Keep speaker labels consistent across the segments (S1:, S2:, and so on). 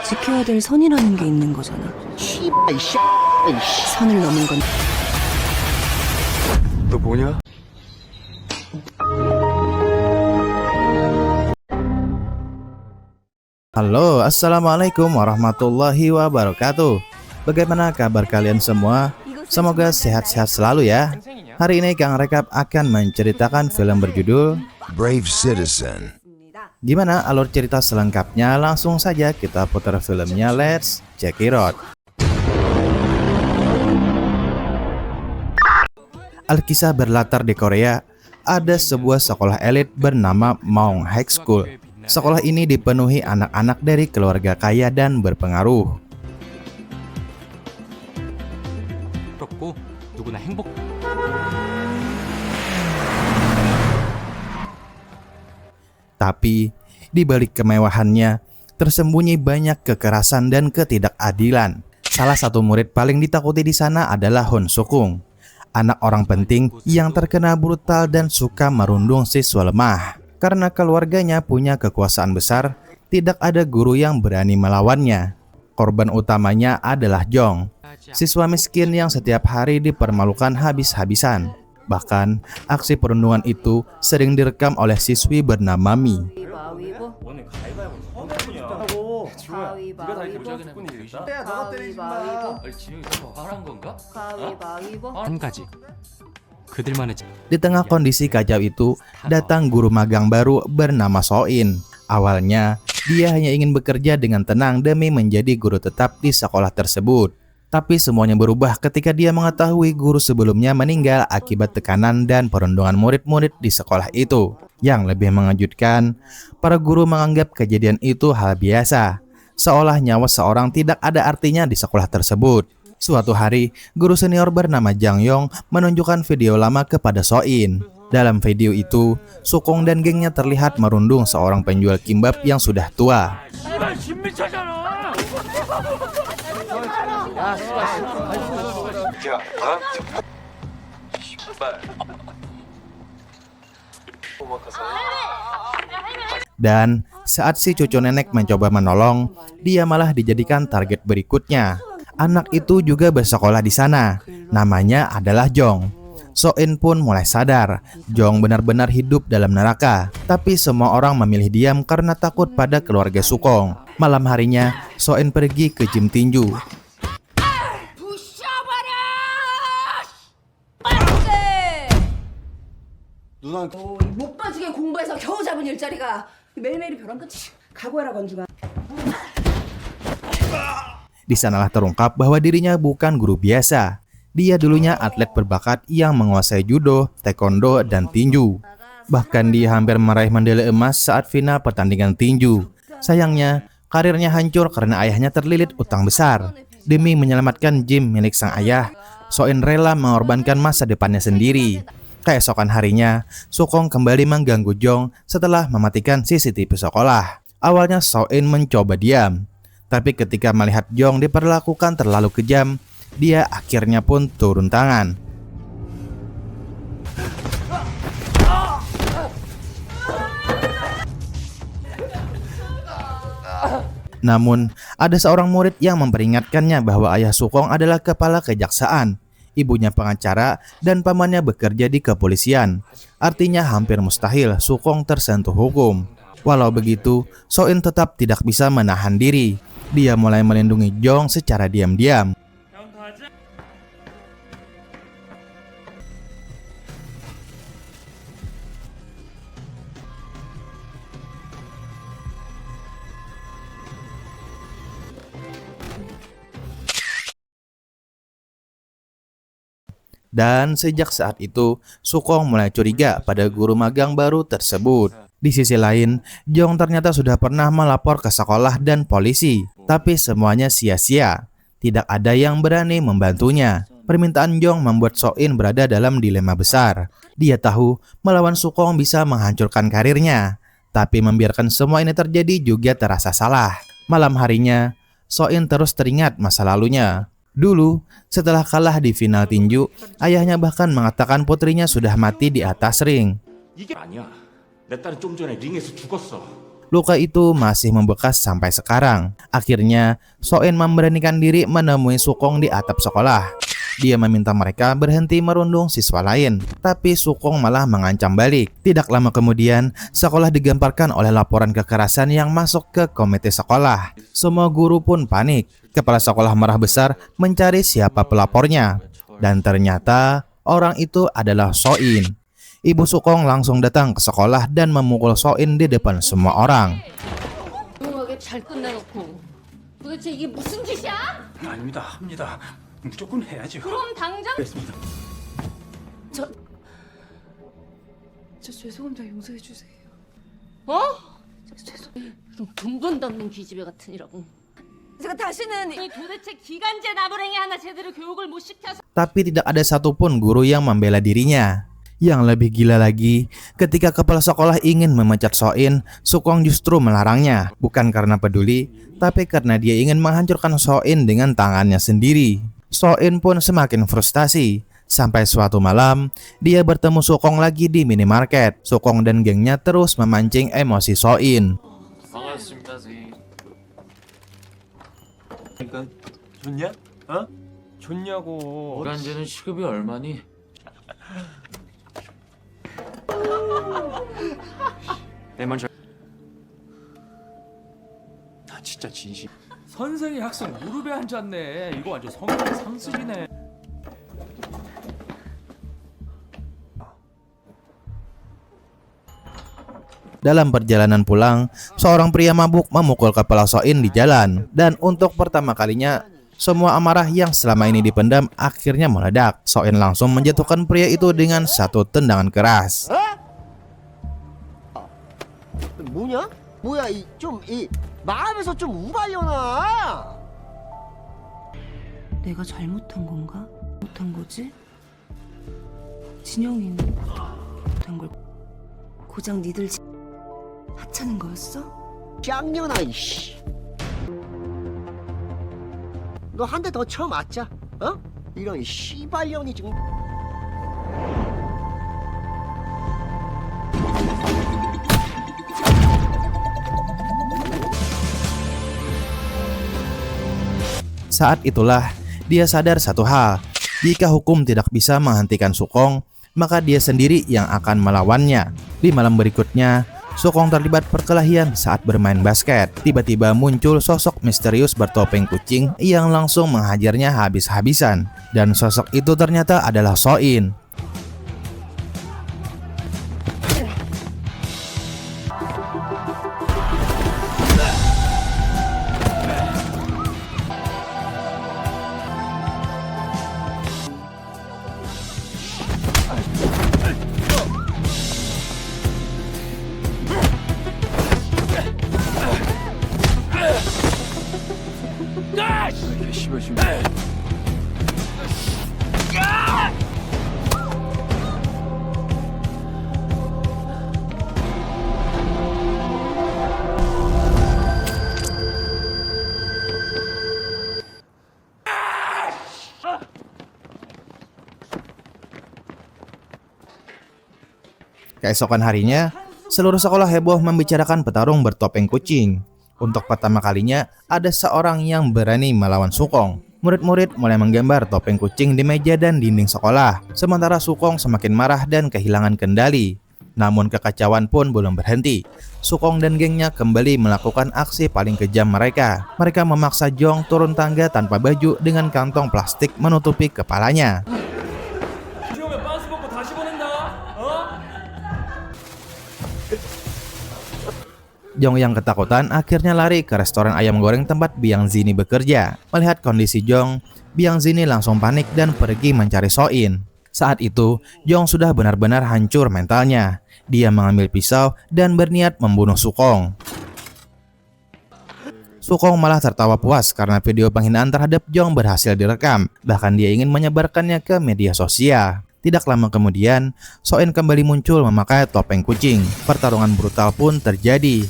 S1: 지켜야 될 선이라는 게 있는 거잖아. 선을 넘은 건
S2: 너 뭐냐?
S3: Halo, assalamualaikum warahmatullahi wabarakatuh. Bagaimana kabar kalian semua? Semoga sehat-sehat selalu ya. Hari ini Kang Rekap akan menceritakan film berjudul
S4: Brave Citizen.
S3: Gimana alur cerita selengkapnya? Langsung saja kita putar filmnya. Let's check it out. Alkisah berlatar di Korea. Ada sebuah sekolah elit bernama Maung High School. Sekolah ini dipenuhi anak-anak dari keluarga kaya dan berpengaruh. Tapi di balik kemewahannya tersembunyi banyak kekerasan dan ketidakadilan. Salah satu murid paling ditakuti di sana adalah Hun Sukung, anak orang penting yang terkena brutal dan suka merundung siswa lemah. Karena keluarganya punya kekuasaan besar, tidak ada guru yang berani melawannya. Korban utamanya adalah Jong, siswa miskin yang setiap hari dipermalukan habis-habisan. Bahkan, aksi perundungan itu sering direkam oleh siswi bernama Mi. Di tengah kondisi kacau itu, datang guru magang baru bernama Soin. Awalnya, dia hanya ingin bekerja dengan tenang demi menjadi guru tetap di sekolah tersebut. Tapi semuanya berubah ketika dia mengetahui guru sebelumnya meninggal akibat tekanan dan perundungan murid-murid di sekolah itu. Yang lebih mengejutkan, para guru menganggap kejadian itu hal biasa, seolah nyawa seorang tidak ada artinya di sekolah tersebut. Suatu hari, guru senior bernama Jang Yong menunjukkan video lama kepada Soin. Dalam video itu, Sukong dan gengnya terlihat merundung seorang penjual kimbap yang sudah tua. Dan saat si cucu nenek mencoba menolong, dia malah dijadikan target berikutnya. Anak itu juga bersekolah di sana. Namanya adalah Jong. Soin pun mulai sadar, Jong benar-benar hidup dalam neraka. Tapi semua orang memilih diam karena takut pada keluarga Sukong. Malam harinya, Soin pergi ke gym tinju.
S5: 못 빠지게 공부해서 겨우 잡은 일자리가 매일매일이 벼랑 끝이 각오해라 건중아.
S3: Di sanalah terungkap bahwa dirinya bukan guru biasa. Dia dulunya atlet berbakat yang menguasai judo, taekwondo, dan tinju. Bahkan dia hampir meraih medali emas saat final pertandingan tinju. Sayangnya, karirnya hancur karena ayahnya terlilit utang besar. Demi menyelamatkan gym milik sang ayah, Soin rela mengorbankan masa depannya sendiri. Keesokan harinya, Sukong kembali mengganggu Jong setelah mematikan CCTV sekolah. Awalnya Soin mencoba diam, tapi ketika melihat Jong diperlakukan terlalu kejam, dia akhirnya pun turun tangan. Namun, ada seorang murid yang memperingatkannya bahwa ayah Sukong adalah kepala kejaksaan, ibunya pengacara, dan pamannya bekerja di kepolisian. Artinya hampir mustahil Sukong tersentuh hukum. Walau begitu, Soin tetap tidak bisa menahan diri. Dia mulai melindungi Jong secara diam-diam. Dan sejak saat itu, Sukong mulai curiga pada guru magang baru tersebut. Di sisi lain, Jong ternyata sudah pernah melapor ke sekolah dan polisi, tapi semuanya sia-sia. Tidak ada yang berani membantunya. Permintaan Jong membuat Soin berada dalam dilema besar. Dia tahu melawan Sukong bisa menghancurkan karirnya, tapi membiarkan semua ini terjadi juga terasa salah. Malam harinya, Soin terus teringat masa lalunya. Dulu, setelah kalah di final tinju, ayahnya bahkan mengatakan putrinya sudah mati di atas ring. Luka itu masih membekas sampai sekarang. Akhirnya, Soin memberanikan diri menemui Sukong di atap sekolah. Dia meminta mereka berhenti merundung siswa lain, tapi Sukong malah mengancam balik. Tidak lama kemudian, sekolah digemparkan oleh laporan kekerasan yang masuk ke komite sekolah. Semua guru pun panik. Kepala sekolah marah besar mencari siapa pelapornya. Dan ternyata orang itu adalah Soin. Ibu Sukong langsung datang ke sekolah dan memukul Soin di depan semua orang.
S2: 조용하게 잘 끝내놓고 도대체 이게 무슨 짓이야?
S6: 아닙니다. 합니다. 무조건 해야죠.
S2: 그럼 당장
S5: 저 죄송합니다. 용서해 주세요.
S2: 어? 죄송. 근본도 없는 기집애 같으니라고.
S5: 제가 다시는
S2: 도대체 기간제 나부랭이 하나 제대로 교육을 못 시켜서
S3: Tapi tidak ada satupun guru yang membela dirinya. Yang lebih gila lagi, ketika kepala sekolah ingin memecat Soin, Sukong justru melarangnya. Bukan karena peduli, tapi karena dia ingin menghancurkan Soin dengan tangannya sendiri. Soin pun semakin frustasi. Sampai suatu malam, dia bertemu Sukong lagi di minimarket. Sukong dan gengnya terus memancing emosi Soin.
S7: 반갑습니다, 선생님. 그러니까 좋냐? 어? 좋냐고. 기간제는 시급이 얼마니? 내 먼저. 나 진짜 진심.
S8: 선생이 학생 무릎에 앉았네. 이거 완전 성격 상습이네.
S3: Dalam perjalanan pulang, seorang pria mabuk memukul kepala Soin di jalan. Dan untuk pertama kalinya, semua amarah yang selama ini dipendam akhirnya meledak. Soin langsung menjatuhkan pria itu dengan satu tendangan keras.
S9: 뭐냐? 뭐야 이 마음에서 좀 우발려나?
S1: 내가 잘못한 건가? 못한 거지? 진영이는 못한 걸 고작 니들 하찮은 거였어?
S9: 짱년아 이씨. 너 한 대 더 쳐 맞자. 어? 이런 씨발년이 지금.
S3: Saat itulah dia sadar satu hal. Jika hukum tidak bisa menghentikan Sukong, maka dia sendiri yang akan melawannya. Di malam berikutnya, Sukong terlibat perkelahian saat bermain basket. Tiba-tiba muncul sosok misterius bertopeng kucing yang langsung menghajarnya habis-habisan. Dan sosok itu ternyata adalah Soin.
S7: 씨발 지금.
S3: Keesokan harinya, seluruh sekolah heboh membicarakan petarung bertopeng kucing. Untuk pertama kalinya, ada seorang yang berani melawan Sukong. Murid-murid mulai menggambar topeng kucing di meja dan dinding sekolah. Sementara Sukong semakin marah dan kehilangan kendali. Namun kekacauan pun belum berhenti. Sukong dan gengnya kembali melakukan aksi paling kejam mereka. Mereka memaksa Jong turun tangga tanpa baju dengan kantong plastik menutupi kepalanya.
S8: 지우면 빤스 벗고 다시 보낸다. 어?
S3: Jong yang ketakutan akhirnya lari ke restoran ayam goreng tempat Biang Zini bekerja. Melihat kondisi Jong, Biang Zini langsung panik dan pergi mencari Soin. Saat itu, Jong sudah benar-benar hancur mentalnya. Dia mengambil pisau dan berniat membunuh Sukong. Sukong malah tertawa puas karena video penghinaan terhadap Jong berhasil direkam. Bahkan dia ingin menyebarkannya ke media sosial. Tidak lama kemudian, Soin kembali muncul memakai topeng kucing. Pertarungan brutal pun terjadi.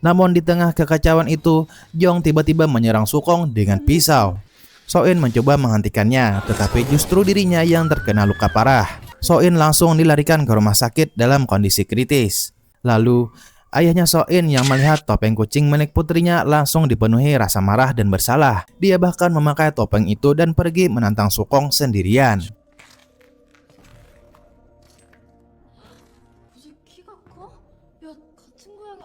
S3: Namun di tengah kekacauan itu, Jong tiba-tiba menyerang Sukong dengan pisau. So-in mencoba menghentikannya, tetapi justru dirinya yang terkena luka parah. So-in langsung dilarikan ke rumah sakit dalam kondisi kritis. Lalu, ayahnya So-in yang melihat topeng kucing milik putrinya langsung dipenuhi rasa marah dan bersalah. Dia bahkan memakai topeng itu dan pergi menantang Sukong sendirian.
S2: 무슨 키가 커? 야, 같은 고양이.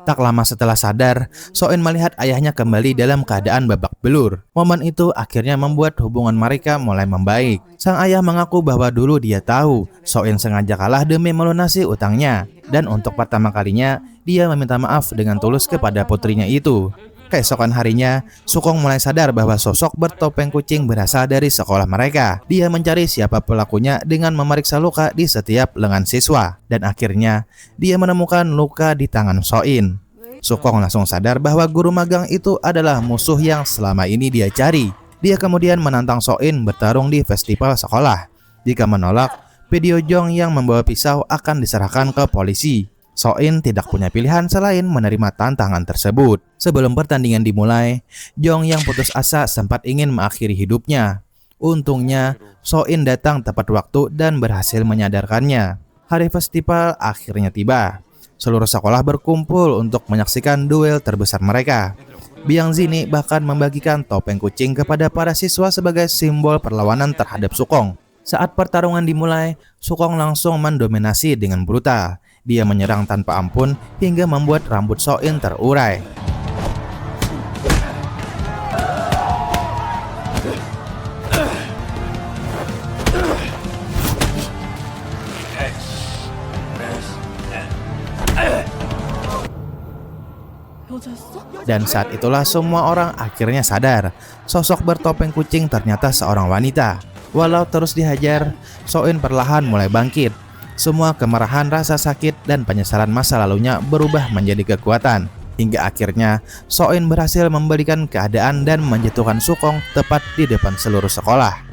S3: Tak lama setelah sadar, So-in melihat ayahnya kembali dalam keadaan babak belur. Momen itu akhirnya membuat hubungan mereka mulai membaik. Sang ayah mengaku bahwa dulu dia tahu So-in sengaja kalah demi melunasi utangnya. Dan untuk pertama kalinya, dia meminta maaf dengan tulus kepada putrinya itu. Keesokan harinya, Sukong mulai sadar bahwa sosok bertopeng kucing berasal dari sekolah mereka. Dia mencari siapa pelakunya dengan memeriksa luka di setiap lengan siswa. Dan akhirnya, dia menemukan luka di tangan So-in. Sukong langsung sadar bahwa guru magang itu adalah musuh yang selama ini dia cari. Dia kemudian menantang So-in bertarung di festival sekolah. Jika menolak, video Jong yang membawa pisau akan diserahkan ke polisi. So-in tidak punya pilihan selain menerima tantangan tersebut. Sebelum pertandingan dimulai, Jong yang putus asa sempat ingin mengakhiri hidupnya. Untungnya, So-in datang tepat waktu dan berhasil menyadarkannya. Hari festival akhirnya tiba. Seluruh sekolah berkumpul untuk menyaksikan duel terbesar mereka. Biang Zini bahkan membagikan topeng kucing kepada para siswa sebagai simbol perlawanan terhadap Sukong. Saat pertarungan dimulai, Sukong langsung mendominasi dengan brutal. Dia menyerang tanpa ampun hingga membuat rambut So-in terurai. Dan saat itulah semua orang akhirnya sadar, sosok bertopeng kucing ternyata seorang wanita. Walau terus dihajar, So-in perlahan mulai bangkit. Semua kemarahan, rasa sakit, dan penyesalan masa lalunya berubah menjadi kekuatan. Hingga akhirnya, So-in berhasil membalikan keadaan dan menjatuhkan Sukong tepat di depan seluruh sekolah.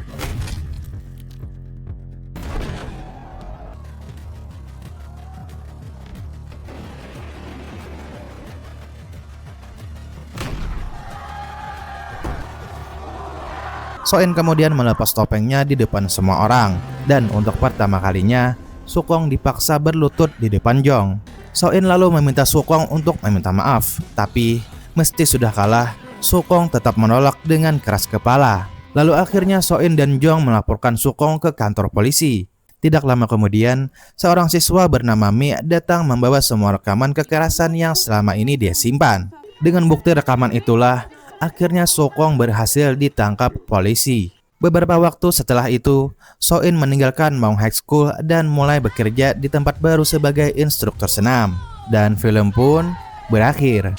S3: So-in kemudian melepas topengnya di depan semua orang. Dan untuk pertama kalinya, Sukong dipaksa berlutut di depan Jong. So-in lalu meminta Sukong untuk meminta maaf. Tapi, meski sudah kalah, Sukong tetap menolak dengan keras kepala. Lalu akhirnya So-in dan Jong melaporkan Sukong ke kantor polisi. Tidak lama kemudian, seorang siswa bernama Mi datang membawa semua rekaman kekerasan yang selama ini dia simpan. Dengan bukti rekaman itulah, akhirnya Sukong berhasil ditangkap polisi. Beberapa waktu setelah itu, So-in meninggalkan Maung High School dan mulai bekerja di tempat baru sebagai instruktur senam. Dan film pun berakhir.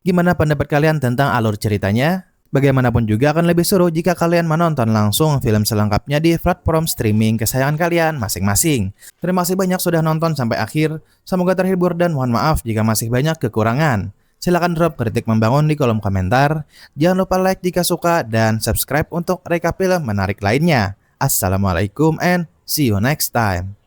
S3: Gimana pendapat kalian tentang alur ceritanya? Bagaimanapun juga akan lebih seru jika kalian menonton langsung film selengkapnya di platform streaming kesayangan kalian masing-masing. Terima kasih banyak sudah nonton sampai akhir. Semoga terhibur dan mohon maaf jika masih banyak kekurangan. Silahkan drop kritik membangun di kolom komentar. Jangan lupa like jika suka dan subscribe untuk rekap film menarik lainnya. Assalamualaikum and see you next time.